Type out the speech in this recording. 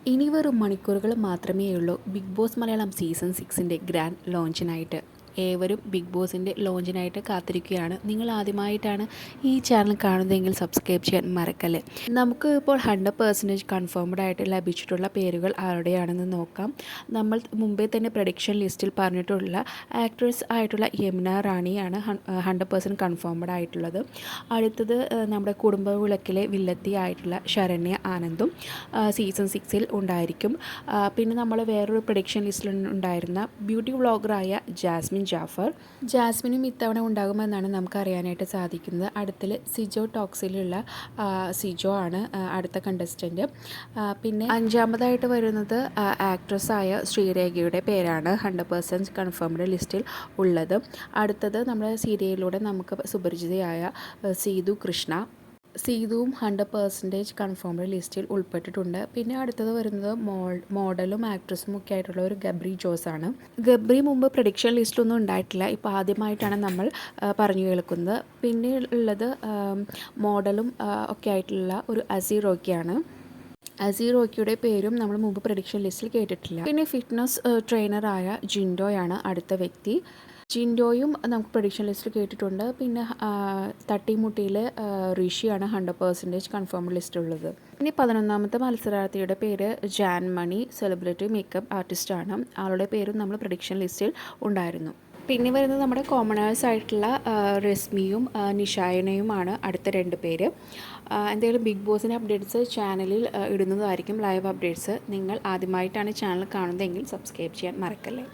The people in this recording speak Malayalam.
ഇനി വെറും മണിക്കൂറുകൾ മാത്രമേ ഉള്ളൂ ബിഗ് ബോസ് മലയാളം സീസൺ 6ൻ്റെ ഗ്രാൻഡ് ലോഞ്ചിനായിട്ട്. ഏവരും ബിഗ് ബോസിൻ്റെ ലോഞ്ചിനായിട്ട് കാത്തിരിക്കുകയാണ്. നിങ്ങൾ ആദ്യമായിട്ടാണ് ഈ ചാനൽ കാണുന്നതെങ്കിൽ സബ്സ്ക്രൈബ് ചെയ്യാൻ മറക്കല്ലേ. നമുക്ക് ഇപ്പോൾ 100% കൺഫേംഡ് ആയിട്ട് ലഭിച്ചിട്ടുള്ള പേരുകൾ ആരുടെയാണെന്ന് നോക്കാം. നമ്മൾ മുമ്പേ തന്നെ പ്രഡിക്ഷൻ ലിസ്റ്റിൽ പറഞ്ഞിട്ടുള്ള ആക്ട്രസ് ആയിട്ടുള്ള യമുന റാണിയാണ് 100% കൺഫേംഡ് ആയിട്ടുള്ളത്. അടുത്തത് നമ്മുടെ കുടുംബവിളക്കിലെ വില്ലത്തി ആയിട്ടുള്ള ശരണ്യ ആനന്ദും സീസൺ 6ൽ ഉണ്ടായിരിക്കും. പിന്നെ നമ്മൾ വേറൊരു പ്രഡിക്ഷൻ ലിസ്റ്റിൽ ഉണ്ടായിരുന്ന ബ്യൂട്ടി വ്ളോഗറായ ജാസ്മിനും ഇത്തവണ ഉണ്ടാകുമെന്നാണ് നമുക്ക് അറിയാനായിട്ട് സാധിക്കുന്നത്. അടുത്തിൽ സിജോ ടോക്സിലുള്ള സിജോ ആണ് അടുത്ത കണ്ടസ്റ്റൻറ്റ്. പിന്നെ അഞ്ചാമതായിട്ട് വരുന്നത് ആക്ട്രസ്സായ ശ്രീരേഖയുടെ പേരാണ് 100% കൺഫേംഡ് ലിസ്റ്റിൽ ഉള്ളത്. അടുത്തത് നമ്മുടെ സീരിയലിലൂടെ നമുക്ക് സുപരിചിതയായ സീതു കൃഷ്ണ. സീതുവും 100% കൺഫേംഡ് ലിസ്റ്റിൽ ഉൾപ്പെട്ടിട്ടുണ്ട്. പിന്നെ അടുത്തത് വരുന്നത് മോഡലും ആക്ട്രസും ഒക്കെ ആയിട്ടുള്ള ഒരു ഗബ്രി ജോസാണ്. ഗബ്രി മുമ്പ് പ്രഡിക്ഷൻ ലിസ്റ്റിലൊന്നും ഉണ്ടായിട്ടില്ല. ഇപ്പോൾ ആദ്യമായിട്ടാണ് നമ്മൾ പറഞ്ഞു കേൾക്കുന്നത്. പിന്നെ ഉള്ളത് മോഡലും ഒക്കെ ആയിട്ടുള്ള ഒരു അസീറോക്കിയാണ്. അസീറോക്കിയുടെ പേരും നമ്മൾ മുമ്പ് പ്രഡിക്ഷൻ ലിസ്റ്റിൽ കേട്ടിട്ടില്ല. പിന്നെ ഫിറ്റ്നസ് ട്രെയിനറായ ജിൻഡോയാണ് അടുത്ത വ്യക്തി. ജിൻഡോയും നമുക്ക് പ്രഡിക്ഷൻ ലിസ്റ്റിൽ കേട്ടിട്ടുണ്ട്. പിന്നെ തട്ടിമുട്ടിയിൽ ഋഷിയാണ് 100% കൺഫേംഡ് ലിസ്റ്റുള്ളത്. ഇനി 11ാമത്തെ മത്സരാർത്ഥിയുടെ പേര് ജാൻമണി, സെലിബ്രിറ്റി മേക്കപ്പ് ആർട്ടിസ്റ്റാണ്. ആളുടെ പേരും നമ്മൾ പ്രഡിക്ഷൻ ലിസ്റ്റിൽ ഉണ്ടായിരുന്നു. പിന്നെ വരുന്നത് നമ്മുടെ കോമണേഴ്സ് ആയിട്ടുള്ള രശ്മിയും നിഷായനയുമാണ് അടുത്ത 2 പേര്. എന്തെങ്കിലും ബിഗ് ബോസിൻ്റെ അപ്ഡേറ്റ്സ് ചാനലിൽ ഇടുന്നതായിരിക്കും, ലൈവ് അപ്ഡേറ്റ്സ്. നിങ്ങൾ ആദ്യമായിട്ടാണ് ചാനൽ കാണുന്നതെങ്കിൽ സബ്സ്ക്രൈബ് ചെയ്യാൻ മറക്കല്ലേ.